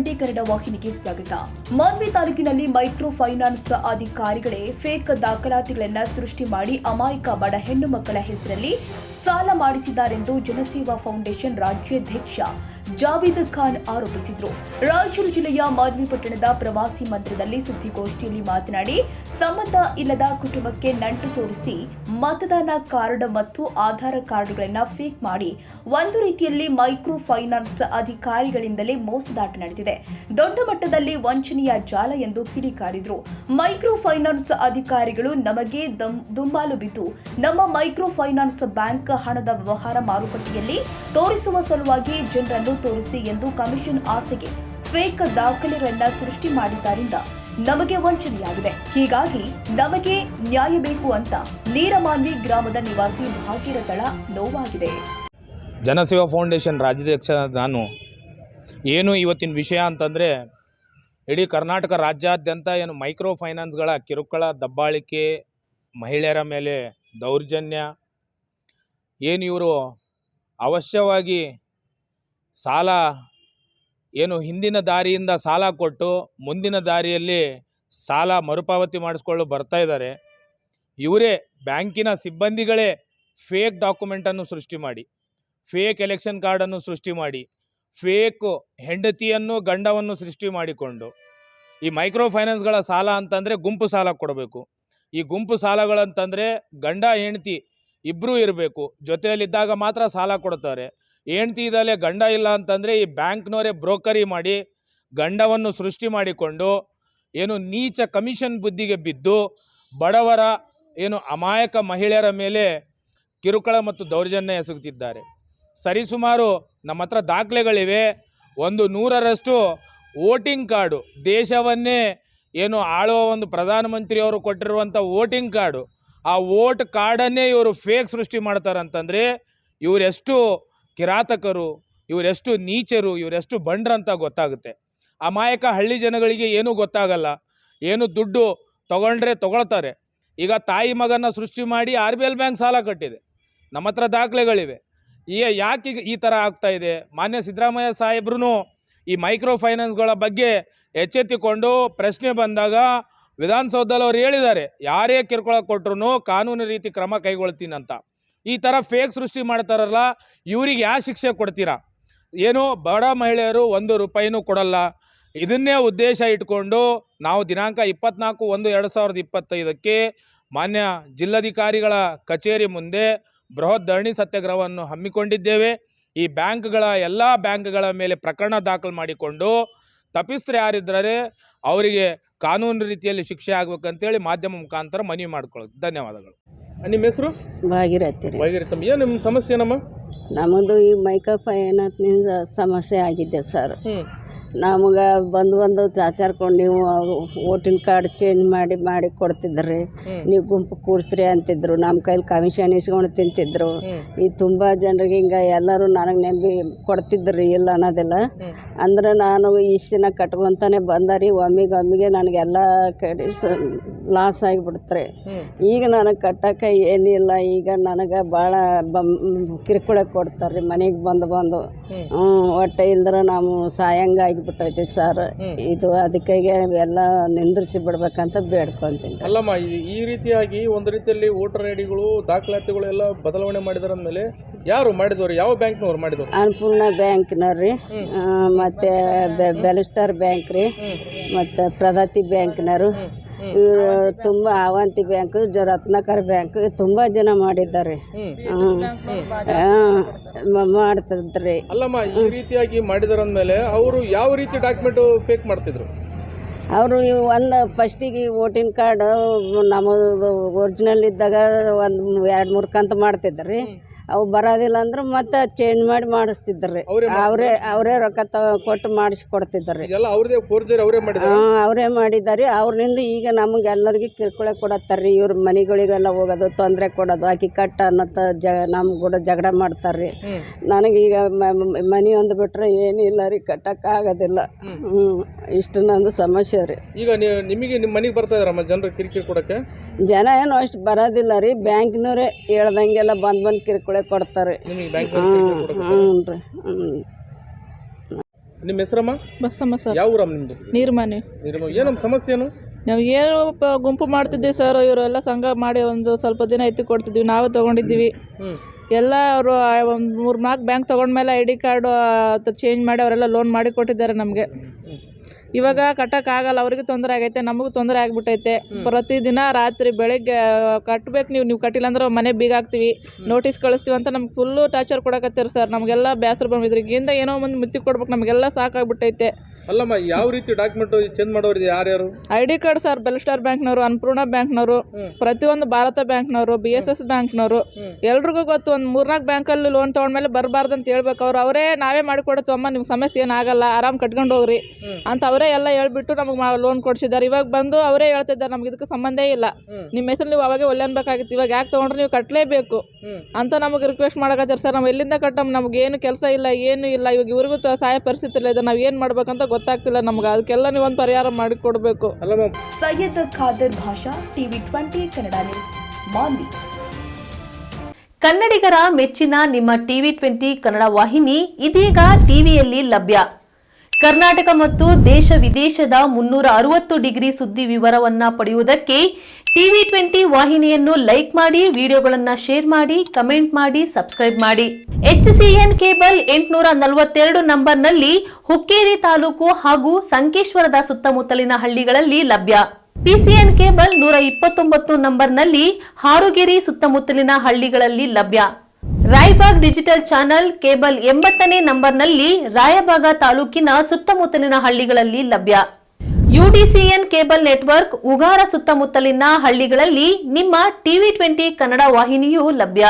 ಗಂಟೆ ಕನ್ನಡ ವಾಹಿನಿಗೆ ಸ್ವಾಗತ. ಮಾನ್ವಿ ತಾಲೂಕಿನಲ್ಲಿ ಮೈಕ್ರೋ ಫೈನಾನ್ಸ್ ಅಧಿಕಾರಿಗಳೇ ಫೇಕ್ ದಾಖಲಾತಿಗಳನ್ನು ಸೃಷ್ಟಿ ಮಾಡಿ ಅಮಾಯಕ ಬಡ ಹೆಣ್ಣು ಮಕ್ಕಳ ಹೆಸರಲ್ಲಿ ಸಾಲ ಮಾಡಿಸಿದ್ದಾರೆಂದು ಜನಸೇವಾ ಫೌಂಡೇಶನ್ ರಾಜ್ಯಾಧ್ಯಕ್ಷ ಜಾವೀದ್ ಖಾನ್ ಆರೋಪಿಸಿದರು. ರಾಯಚೂರು ಜಿಲ್ಲೆಯ ಮಾನ್ವಿ ಪಟ್ಟಣದ ಪ್ರವಾಸಿ ಮಂದಿರದಲ್ಲಿ ಸುದ್ದಿಗೋಷ್ಠಿಯಲ್ಲಿ ಮಾತನಾಡಿ, ಸಂಬಂಧ ಇಲ್ಲದ ಕುಟುಂಬಕ್ಕೆ ನಂಟು ತೋರಿಸಿ ಮತದಾನ ಕಾರ್ಡ್ ಮತ್ತು ಆಧಾರ್ ಕಾರ್ಡ್ಗಳನ್ನು ಫೇಕ್ ಮಾಡಿ ಒಂದು ರೀತಿಯಲ್ಲಿ ಮೈಕ್ರೋ ಫೈನಾನ್ಸ್ ಅಧಿಕಾರಿಗಳಿಂದಲೇ ಮೋಸದಾಟ ನಡೆದಿದೆ. ದೊಡ್ಡ ಮಟ್ಟದಲ್ಲಿ ವಂಚನೆಯ ಜಾಲ ಎಂದು ಕಿಡಿಕಾರಿದರು. ಮೈಕ್ರೋ ಫೈನಾನ್ಸ್ ಅಧಿಕಾರಿಗಳು ನಮಗೆ ದುಂಬಾಲು ಬಿದ್ದು ನಮ್ಮ ಮೈಕ್ರೋ ಫೈನಾನ್ಸ್ ಬ್ಯಾಂಕ್ ಹಣದ ವ್ಯವಹಾರ ಮಾರುಕಟ್ಟೆಯಲ್ಲಿ ತೋರಿಸುವ ಸಲುವಾಗಿ ಜನರನ್ನು ತೋರಿಸಿ ಎಂದು ಕಮಿಷನ್ ಆಸೆಗೆ ಫೇಕ್ ದಾಖಲೆಗಳನ್ನು ಸೃಷ್ಟಿ ಮಾಡಿದ್ದರಿಂದ ನಮಗೆ ವಂಚನೆಯಾಗಿದೆ. ಹೀಗಾಗಿ ನಮಗೆ ನ್ಯಾಯ ಬೇಕು ಅಂತ ನೀರಮಾನ್ವಿ ಗ್ರಾಮದ ನಿವಾಸಿ ಭಾಗೀರಥಳ ನೋವಾಗಿದೆ. ಜನಸೇವಾ ಫೌಂಡೇಶನ್ ರಾಜ್ಯಾಧ್ಯಕ್ಷ ನಾನು. ಏನು ಇವತ್ತಿನ ವಿಷಯ ಅಂತಂದರೆ, ಇಡೀ ಕರ್ನಾಟಕ ರಾಜ್ಯಾದ್ಯಂತ ಏನು ಮೈಕ್ರೋ ಫೈನಾನ್ಸ್ಗಳ ಕಿರುಕುಳ, ದಬ್ಬಾಳಿಕೆ, ಮಹಿಳೆಯರ ಮೇಲೆ ದೌರ್ಜನ್ಯ, ಏನು ಇವರು ಅವಶ್ಯವಾಗಿ ಸಾಲ ಏನು ಹಿಂದಿನ ದಾರಿಯಿಂದ ಸಾಲ ಕೊಟ್ಟು ಮುಂದಿನ ದಾರಿಯಲ್ಲಿ ಸಾಲ ಮರುಪಾವತಿ ಮಾಡಿಸ್ಕೊಳ್ಳು ಬರ್ತಾ ಇದ್ದಾರೆ. ಇವರೇ ಬ್ಯಾಂಕಿನ ಸಿಬ್ಬಂದಿಗಳೇ ಫೇಕ್ ಡಾಕ್ಯುಮೆಂಟನ್ನು ಸೃಷ್ಟಿ ಮಾಡಿ, ಫೇಕ್ ಎಲೆಕ್ಷನ್ ಕಾರ್ಡನ್ನು ಸೃಷ್ಟಿ ಮಾಡಿ, ಫೇಕ್ ಹೆಂಡತಿಯನ್ನು ಗಂಡವನ್ನು ಸೃಷ್ಟಿ ಮಾಡಿಕೊಂಡು ಈ ಮೈಕ್ರೋ ಫೈನಾನ್ಸ್ಗಳ ಸಾಲ ಅಂತಂದರೆ ಗುಂಪು ಸಾಲ ಕೊಡಬೇಕು. ಈ ಗುಂಪು ಸಾಲಗಳಂತಂದರೆ ಗಂಡ ಹೆಂಡತಿ ಇಬ್ಬರೂ ಇರಬೇಕು, ಜೊತೆಯಲ್ಲಿದ್ದಾಗ ಮಾತ್ರ ಸಾಲ ಕೊಡ್ತಾರೆ. ಹೆಂಡ್ತಿ ಇದ್ದಲ್ಲೇ ಗಂಡ ಇಲ್ಲ ಅಂತಂದರೆ ಈ ಬ್ಯಾಂಕ್ನವರೇ ಬ್ರೋಕರಿ ಮಾಡಿ ಗಂಡವನ್ನು ಸೃಷ್ಟಿ ಮಾಡಿಕೊಂಡು ಏನು ನೀಚ ಕಮಿಷನ್ ಬುದ್ಧಿಗೆ ಬಿದ್ದು ಬಡವರ ಏನು ಅಮಾಯಕ ಮಹಿಳೆಯರ ಮೇಲೆ ಕಿರುಕುಳ ಮತ್ತು ದೌರ್ಜನ್ಯ ಎಸಗುತ್ತಿದ್ದಾರೆ. ಸರಿಸುಮಾರು ನಮ್ಮ ಹತ್ರ ದಾಖಲೆಗಳಿವೆ. 100ರಷ್ಟು ವೋಟಿಂಗ್ ಕಾರ್ಡು, ದೇಶವನ್ನೇ ಏನು ಆಳುವ ಒಂದು ಪ್ರಧಾನಮಂತ್ರಿಯವರು ಕೊಟ್ಟಿರುವಂಥ ವೋಟಿಂಗ್ ಕಾರ್ಡು, ಆ ವೋಟ್ ಕಾರ್ಡನ್ನೇ ಇವರು ಫೇಕ್ ಸೃಷ್ಟಿ ಮಾಡ್ತಾರಂತಂದರೆ ಇವರೆಷ್ಟು ಕಿರಾತಕರು, ಇವರೆಷ್ಟು ನೀಚರು, ಇವರೆಷ್ಟು ಬಂಡ್ರಂತ ಗೊತ್ತಾಗುತ್ತೆ. ಅಮಾಯಕ ಹಳ್ಳಿ ಜನಗಳಿಗೆ ಏನೂ ಗೊತ್ತಾಗಲ್ಲ. ಏನು ದುಡ್ಡು ತೊಗೊಂಡ್ರೆ ತೊಗೊಳ್ತಾರೆ. ಈಗ ತಾಯಿ ಮಗನ ಸೃಷ್ಟಿ ಮಾಡಿ RBL ಬ್ಯಾಂಕ್ ಸಾಲ ಕಟ್ಟಿದೆ. ನಮ್ಮ ಹತ್ರ ದಾಖಲೆಗಳಿವೆ. ಯಾಕೆ ಈ ಥರ ಆಗ್ತಾಯಿದೆ? ಮಾನ್ಯ ಸಿದ್ದರಾಮಯ್ಯ ಸಾಹೇಬ್ರು ಈ ಮೈಕ್ರೋ ಫೈನಾನ್ಸ್ಗಳ ಬಗ್ಗೆ ಎಚ್ಚೆತ್ತುಕೊಂಡು ಪ್ರಶ್ನೆ ಬಂದಾಗ ವಿಧಾನಸೌಧದಲ್ಲಿ ಅವ್ರು ಹೇಳಿದ್ದಾರೆ, ಯಾರೇ ಕಿರುಕುಳ ಕೊಟ್ಟರು ಕಾನೂನು ರೀತಿ ಕ್ರಮ ಕೈಗೊಳ್ತೀನಂತ. ಈ ಥರ ಫೇಕ್ ಸೃಷ್ಟಿ ಮಾಡ್ತಾರಲ್ಲ, ಇವರಿಗೆ ಯಾವ ಶಿಕ್ಷೆ ಕೊಡ್ತೀರಾ? ಏನು ಬಡ ಮಹಿಳೆಯರು 1 ರೂಪಾಯಿನೂ ಕೊಡಲ್ಲ. ಇದನ್ನೇ ಉದ್ದೇಶ ಇಟ್ಕೊಂಡು ನಾವು ದಿನಾಂಕ 24/1/2025 ಮಾನ್ಯ ಜಿಲ್ಲಾಧಿಕಾರಿಗಳ ಕಚೇರಿ ಮುಂದೆ ಬೃಹತ್ ಧರಣಿ ಸತ್ಯಾಗ್ರಹವನ್ನು ಹಮ್ಮಿಕೊಂಡಿದ್ದೇವೆ. ಈ ಬ್ಯಾಂಕ್ಗಳ ಎಲ್ಲ ಬ್ಯಾಂಕ್ಗಳ ಮೇಲೆ ಪ್ರಕರಣ ದಾಖಲು ಮಾಡಿಕೊಂಡು ತಪ್ಪಿಸ್ತರು ಯಾರಿದ್ದಾರೆ ಅವರಿಗೆ ಕಾನೂನು ರೀತಿಯಲ್ಲಿ ಶಿಕ್ಷೆ ಆಗಬೇಕಂತೇಳಿ ಮಾಧ್ಯಮ ಮುಖಾಂತರ ಮನವಿ ಮಾಡ್ಕೊಳ್ಳೋದು. ಧನ್ಯವಾದಗಳು. ನಿಮ್ಮ ಹೆಸರು? ಭಾಗೀರಥಮ್ಮ. ಏನು ನಿಮ್ಮ ಸಮಸ್ಯೆ? ನಮ್ಮದು ಈ ಮೈಕ್ರೋ ಫೈನಾನ್ಸ್ನಿಂದ ಸಮಸ್ಯೆ ಆಗಿದೆ ಸರ್. ನಮಗೆ ಬಂದು ಚಾಚಾರ್ಕೊಂಡು ನೀವು ವೋಟಿಂಗ್ ಕಾರ್ಡ್ ಚೇಂಜ್ ಮಾಡಿ ಕೊಡ್ತಿದ್ರಿ, ನೀವು ಗುಂಪು ಕೂಡಿಸ್ರಿ ಅಂತಿದ್ರು. ನಮ್ಮ ಕೈಲಿ ಕಮಿಷನ್ ಇಸ್ಕೊಂಡು ತಿಂತಿದ್ರು. ಈ ತುಂಬ ಜನರಿಗೆ ಹಿಂಗೆ ಎಲ್ಲರೂ ನನಗೆ ನಂಬಿ ಕೊಡ್ತಿದ್ರಿ, ಇಲ್ಲ ಅನ್ನೋದಿಲ್ಲ. ಅಂದ್ರೆ ನಾನು ಇಷ್ಟು ದಿನ ಕಟ್ಕೊಂತಾನೆ ಬಂದಾರಿ, ಒಮ್ಮಿಗೆ ನನಗೆಲ್ಲ ಕಡೆ ಲಾಸ್ ಆಗಿಬಿಡ್ತಾರೆ. ಈಗ ನನಗೆ ಕಟ್ಟಕ್ಕೆ ಏನಿಲ್ಲ. ಈಗ ನನಗೆ ಭಾಳ ಕಿರುಕುಳ ಕೊಡ್ತಾರೆ ಮನೆಗೆ ಬಂದು ಹೊಟ್ಟೆ ಇಲ್ದ್ರೆ ನಾವು ಸಾಯಂಗ ಆಗಿಬಿಟ್ಟೈತಿ ಸರ್. ಇದು ಅದಕ್ಕೆ ಎಲ್ಲ ನಿಂದ್ರಿಸಿ ಬಿಡ್ಬೇಕಂತ ಬೇಡ್ಕೊಂತೀನಿ. ಅಲ್ಲಮ್ಮ, ಈ ರೀತಿಯಾಗಿ ಒಂದು ರೀತಿಯಲ್ಲಿ ವೋಟರ್ ಐಡಿಗಳು ದಾಖಲಾತಿಗಳು ಎಲ್ಲ ಬದಲಾವಣೆ ಮಾಡಿದಾರ ಅಂದಮೇಲೆ ಯಾರು ಮಾಡಿದವ್ರು? ಯಾವ ಬ್ಯಾಂಕ್ನವ್ರು ಮಾಡಿದವ್ರು? ಅನ್ನಪೂರ್ಣ ಬ್ಯಾಂಕ್ನವ್ರಿ, ಮತ್ತು ಬೆಲಸ್ಟಾರ್ ಬ್ಯಾಂಕ್ ರೀ, ಮತ್ತು ಪ್ರಗತಿ ಬ್ಯಾಂಕ್ನವರು, ಇವರು ತುಂಬ ಅವಂತಿ ಬ್ಯಾಂಕ್, ರತ್ನಾಕರ್ ಬ್ಯಾಂಕ್, ತುಂಬ ಜನ ಮಾಡಿದ್ದಾರೆ, ಮಾಡ್ತಿದ್ರಿ. ಅಲ್ಲಮ್ಮ, ಈ ರೀತಿಯಾಗಿ ಮಾಡಿದಾರಂದ್ಮೇಲೆ ಅವರು ಯಾವ ರೀತಿ ಡಾಕ್ಯುಮೆಂಟ್ ಫೇಕ್ ಮಾಡ್ತಿದ್ರು? ಅವರು ಒಂದು ಫಸ್ಟಿಗೆ ವೋಟಿಂಗ್ ಕಾರ್ಡ್ ನಮ್ಮದು ಒರಿಜಿನಲ್ ಇದ್ದಾಗ 1-2-3 ಕಂತು ಮಾಡ್ತಿದ್ರಿ. ಅವು ಬರೋದಿಲ್ಲ ಅಂದ್ರೆ ಮತ್ತೆ ಚೇಂಜ್ ಮಾಡಿ ಮಾಡಿಸ್ತಿದ್ರಿ. ಅವರೇ ರೊಕ್ಕ ಕೊಟ್ಟು ಮಾಡಿಸಿ ಕೊಡ್ತಿದ್ರಿ. ಅವರೇ ಮಾಡಿದ್ದಾರೆ. ಅವ್ರಿಂದ ಈಗ ನಮಗೆಲ್ಲರಿಗೆ ಕಿರುಕುಳ ಕೊಡತ್ತಾರ್ರಿ. ಇವ್ರ ಮನೆಗಳಿಗೆಲ್ಲ ಹೋಗೋದು, ತೊಂದರೆ ಕೊಡೋದು, ಆಕಿ ಕಟ್ಟ ಅನ್ನತ್ತ ನಮ್ಮ ಕೂಡ ಜಗಳ ಮಾಡ್ತಾರ್ರಿ. ನನಗೀಗ ಮನೆ ಒಂದು ಬಿಟ್ರೆ ಏನಿಲ್ಲ ರೀ, ಕಟ್ಟಕ್ಕಾಗೋದಿಲ್ಲ. ಇಷ್ಟು ನಂದು ಸಮಸ್ಯೆ ರೀ. ಈಗ ನಿಮಗೆ ನಿಮ್ಮ ಮನೆಗೆ ಬರ್ತಾ ಇದಾರಮ್ಮ ಜನರು ಕಿರಿಕಿರಿ ಕೊಡಕ್ಕೆ? ಜನ ಏನು ಅಷ್ಟು ಬರೋದಿಲ್ಲ ರೀ. ಬ್ಯಾಂಕ್ನವರೇ ಹೇಳ್ದಂಗೆಲ್ಲ ಬಂದು ಕಿರುಕುಳ ಕೊಡ್ತಾರೆ. ಹ್ಞೂ ರೀ. ನಿಮ್ಮ ಹೆಸರಮ್ಮ? ಬಸ್ಸಮ್ಮ ಸರ್. ಯಾವ ಊರಮ್ಮ ನಿಮ್ಮದು? ನೀರ್ಮನೆ. ಏನಮ್ಮ ಸಮಸ್ಯೆ ಏನು? ನಾವು ಏನು ಗುಂಪು ಮಾಡ್ತಿದ್ದೀವಿ ಸರ್, ಇವರೆಲ್ಲ ಸಂಘ ಮಾಡಿ ಒಂದು ಸ್ವಲ್ಪ ದಿನ ಎತ್ತಿ ಕೊಡ್ತಿದ್ವಿ, ನಾವೇ ತೊಗೊಂಡಿದ್ದೀವಿ. ಎಲ್ಲ ಅವರು ಒಂದು 3-4 ಬ್ಯಾಂಕ್ ತೊಗೊಂಡ್ಮೇಲೆ ID ಕಾರ್ಡು ಚೇಂಜ್ ಮಾಡಿ ಅವರೆಲ್ಲ ಲೋನ್ ಮಾಡಿ ಕೊಟ್ಟಿದ್ದಾರೆ ನಮಗೆ. ಇವಾಗ ಕಟ್ಟೋಕ್ಕಾಗಲ್ಲ, ಅವ್ರಿಗೆ ತೊಂದರೆ ಆಗೈತೆ, ನಮಗೂ ತೊಂದರೆ ಆಗಿಬಿಟ್ಟೈತೆ. ಪ್ರತಿದಿನ ರಾತ್ರಿ ಬೆಳಗ್ಗೆ ಕಟ್ಟಬೇಕು, ನೀವು ಕಟ್ಟಿಲ್ಲ ಅಂದ್ರೆ ಮನೆ ಬೀಗ ಹಾಕ್ತೀವಿ, ನೋಟಿಸ್ ಕಳಿಸ್ತೀವಿ ಅಂತ ನಮ್ಗೆ ಫುಲ್ಲು ಟಾರ್ಚರ್ ಕೊಡಕತ್ತೀರಿ ಸರ್. ನಮಗೆಲ್ಲ ಬೇಸರ ಬಂದಿದ್ರಿಗಿಂದ ಏನೋ ಒಂದು ಮುತ್ತಿ ಕೊಡ್ಬೇಕು, ನಮಗೆಲ್ಲ ಸಾಕಾಗ್ಬಿಟ್ಟೈತೆ. ಅಲ್ಲಮ್ಮ, ಯಾವ ರೀತಿ ಡಾಕ್ಯುಮೆಂಟ್ ಚೇಂಜ್ ಮಾಡೋರು ಯಾರ್ಯಾರು? ID card sir, bell star ಬ್ಯಾಂಕ್ನವರು, ಅನ್ನಪೂರ್ಣ ಬ್ಯಾಂಕ್ನವರು, ಪ್ರತಿಯೊಂದು ಭಾರತ ಬ್ಯಾಂಕ್ನವರು, BSS ಬ್ಯಾಂಕ್ನವರು, ಎಲ್ರಿಗೂ ಗೊತ್ತು. ಒಂದು 3-4 ಬ್ಯಾಂಕಲ್ಲಿ ಲೋನ್ ತೊಗೊಂಡ್ಮೇಲೆ ಬರಬಾರ್ದು ಅಂತ ಹೇಳ್ಬೇಕು. ಅವರೇ ನಾವೇ ಮಾಡಿಕೊಡ್ತೀವಿ ಅಮ್ಮ, ನಿಮ್ಮ ಸಮಸ್ಯೆ ಏನಾಗಲ್ಲ, ಆರಾಮ್ ಕಟ್ಕೊಂಡು ಹೋಗ್ರಿ ಅಂತ ಅವರೇ ಎಲ್ಲ ಹೇಳ್ಬಿಟ್ಟು ನಮಗೆ ಲೋನ್ ಕೊಡಿಸಿದ್ದಾರೆ. ಇವಾಗ ಬಂದು ಅವರೇ ಹೇಳ್ತಿದ್ದಾರೆ ನಮ್ಗೆ ಇದಕ್ಕೆ ಸಂಬಂಧ ಇಲ್ಲ, ನಿಮ್ಮ ಹೆಸರು ನೀವು ಅವಾಗೆ ಒಳ್ಳೆ ಅನ್ಬೇಕಾಗಿತ್ತು, ಇವಾಗ ಯಾಕೆ ತೊಗೊಂಡ್ರೆ ನೀವು ಕಟ್ಟಲೇಬೇಕು ಅಂತ ನಮಗೆ ರಿಕ್ವೆಸ್ಟ್ ಮಾಡಕತ್ತಾರೆ ಸರ್. ನಾವು ಎಲ್ಲಿಂದ ಕಟ್ಟಮ್ಮ, ನಮಗೇನು ಕೆಲಸ ಇಲ್ಲ, ಏನು ಇಲ್ಲ. ಇವಾಗ ಇವ್ರಿಗೂ ಸಹಾಯ ಪರಿಸ್ಥಿತಿ ಇಲ್ಲ, ಇದು ನಾವು ಏನು ಮಾಡ್ಬೇಕಂತ ಗೊತ್ತಾಗ್ತಿಲ್ಲ ನಮ್ಗೆ. ಅದಕ್ಕೆಲ್ಲ ನೀವು ಒಂದು ಪರಿಹಾರ ಮಾಡಿ ಕೊಡಬೇಕು. ಸೈಯದ್ ಖಾದರ್ ಭಾಷಾ, TV20 ಕನ್ನಡ ನ್ಯೂಸ್, ಮಾನ್ವಿ. ಕನ್ನಡಿಗರ ಮೆಚ್ಚಿನ ನಿಮ್ಮ TV20 ಕನ್ನಡ ವಾಹಿನಿ ಇದೀಗ ಟಿವಿಯಲ್ಲಿ ಲಭ್ಯ. ಕರ್ನಾಟಕ ಮತ್ತು ದೇಶ ವಿದೇಶದ 360 ಡಿಗ್ರಿ ಸುದ್ದಿ ವಿವರವನ್ನ ಪಡೆಯುವುದಕ್ಕೆ TV20 ವಾಹಿನಿಯನ್ನು ಲೈಕ್ ಮಾಡಿ, ವಿಡಿಯೋಗಳನ್ನು ಶೇರ್ ಮಾಡಿ, ಕಮೆಂಟ್ ಮಾಡಿ, ಸಬ್ಸ್ಕ್ರೈಬ್ ಮಾಡಿ. HCN ಕೇಬಲ್ 842 ನಂಬರ್ನಲ್ಲಿ ಹುಕ್ಕೇರಿ ತಾಲೂಕು ಹಾಗೂ ಸಂಕೇಶ್ವರದ ಸುತ್ತಮುತ್ತಲಿನ ಹಳ್ಳಿಗಳಲ್ಲಿ ಲಭ್ಯ. PCN ಕೇಬಲ್ 129 ನಂಬರ್ನಲ್ಲಿ ಹಾರುಗೆರೆ ಸುತ್ತಮುತ್ತಲಿನ ಹಳ್ಳಿಗಳಲ್ಲಿ ಲಭ್ಯ. ರಾಯಬಾಗ್ ಡಿಜಿಟಲ್ ಚಾನೆಲ್ ಕೇಬಲ್ 80ನೇ ನಂಬರ್ನಲ್ಲಿ ರಾಯಬಾಗ ತಾಲೂಕಿನ ಸುತ್ತಮುತ್ತಲಿನ ಹಳ್ಳಿಗಳಲ್ಲಿ ಲಭ್ಯ. UDCN ಕೇಬಲ್ ನೆಟ್ವರ್ಕ್ ಉಗಾರ ಸುತ್ತಮುತ್ತಲಿನ ಹಳ್ಳಿಗಳಲ್ಲಿ ನಿಮ್ಮ TV20 ಕನ್ನಡ ವಾಹಿನಿಯೂ ಲಭ್ಯ.